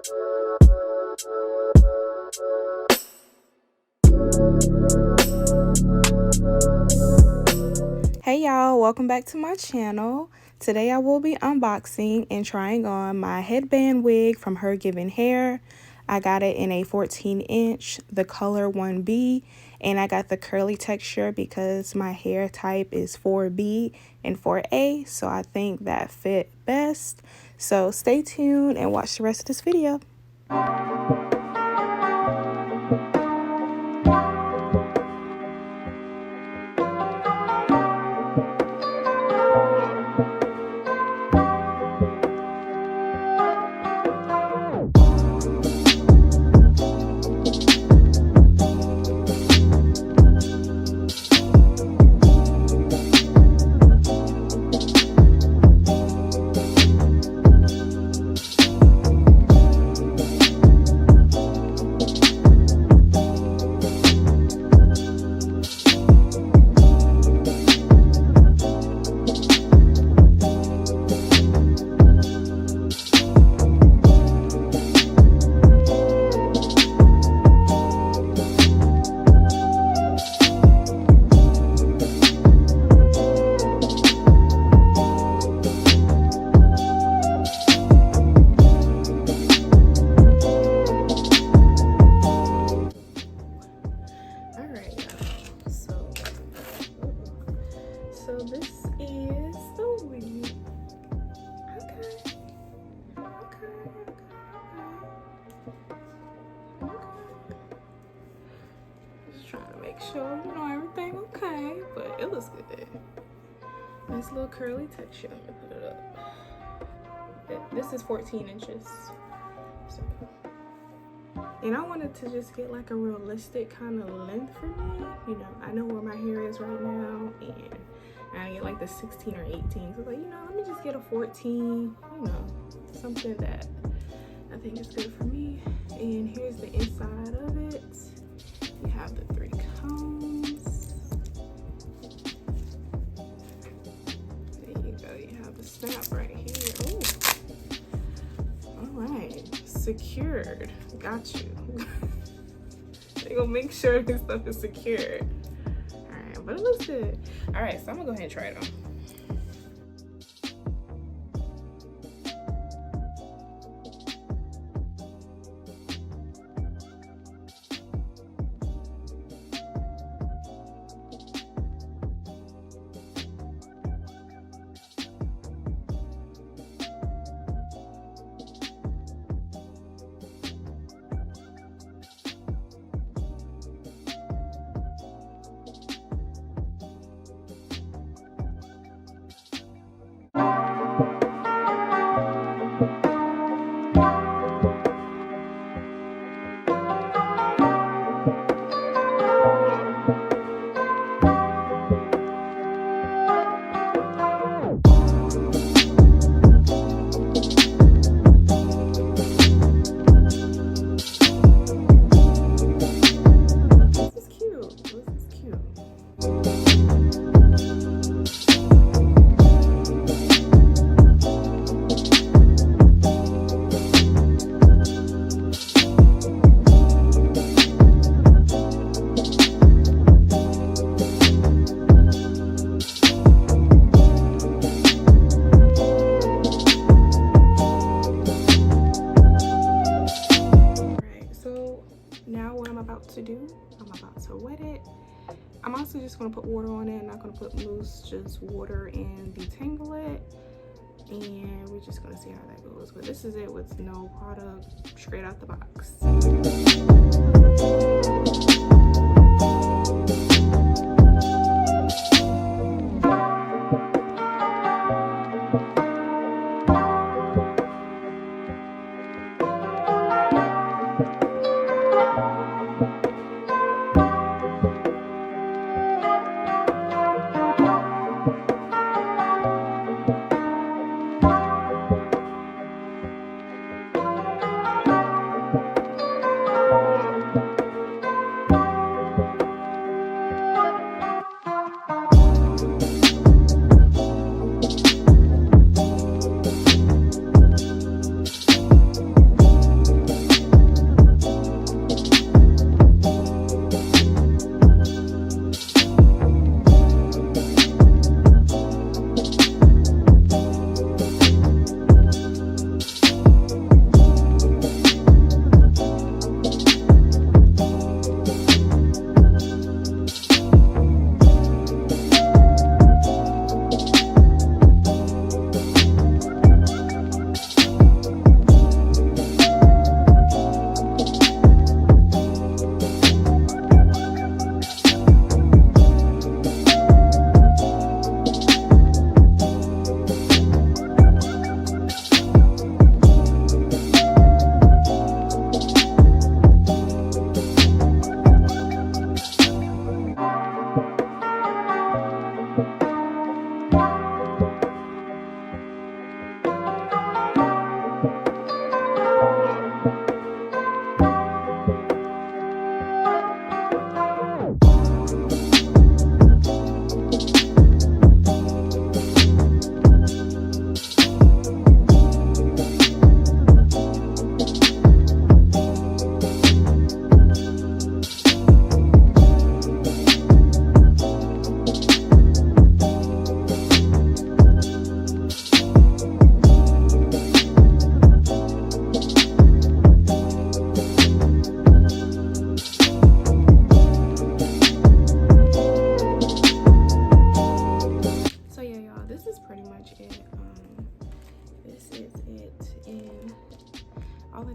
Hey y'all, welcome back to my channel. Today I will be unboxing and trying on my headband wig from Hergiven hair. I got it in a 14-inch, the color 1B, and I got the curly texture because my hair type is 4B and 4A, so I think that fit best. So stay tuned and watch the rest of this video. So this is the wig. Okay. Just trying to make sure you know everything okay, but it looks good. Nice little curly texture. Let me put it up. This is 14 inches. So, and I wanted to just get like a realistic kind of length for me. You know, I know where my hair is right now, and I get like the 16 or 18. So I was like, you know, let me just get a 14, you know, something that I think is good for me. And here's the inside of it. You have the 3 combs. There you go. You have the snap right here. Oh, all right, secured. Got you. They gonna make sure this stuff is secured. But it looks good. All right, so I'm gonna go ahead and try it on. I'm about to wet it. I'm also just going to put water on it. I'm not going to put mousse, just water and detangle it. And we're just going to see how that goes. But this is it with no product, straight out the box.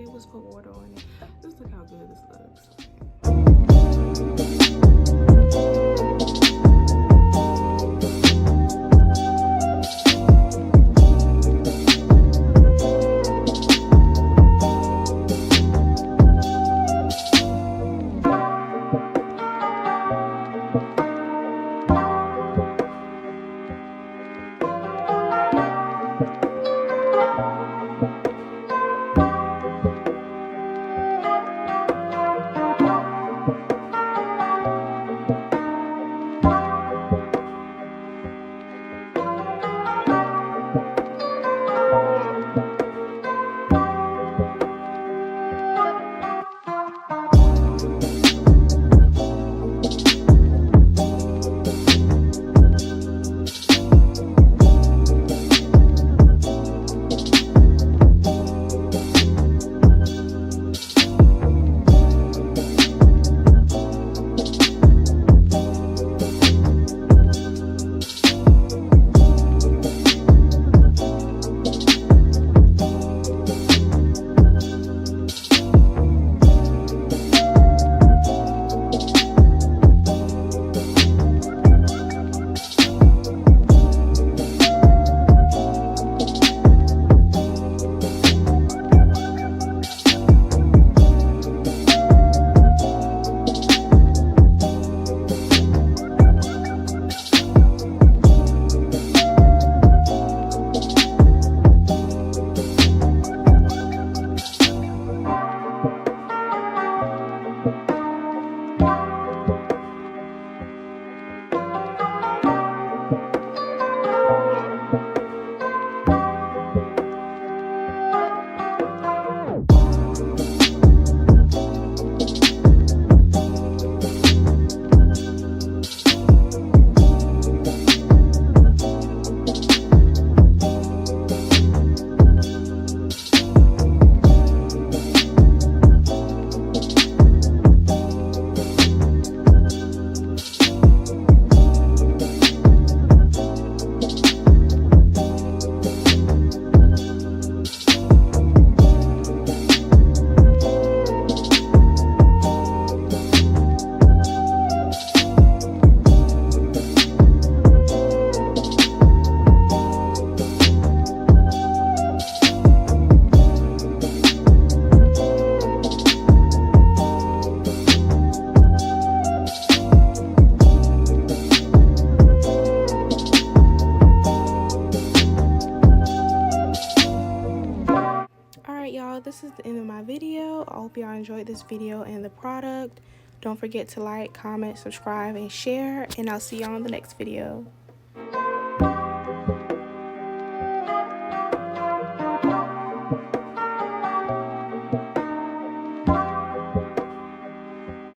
It was put water on it. Just look how good this looks. Y'all, this is the end of my video. I hope y'all enjoyed this video and the product. Don't forget to like, comment, subscribe, and share, and I'll see y'all in the next video.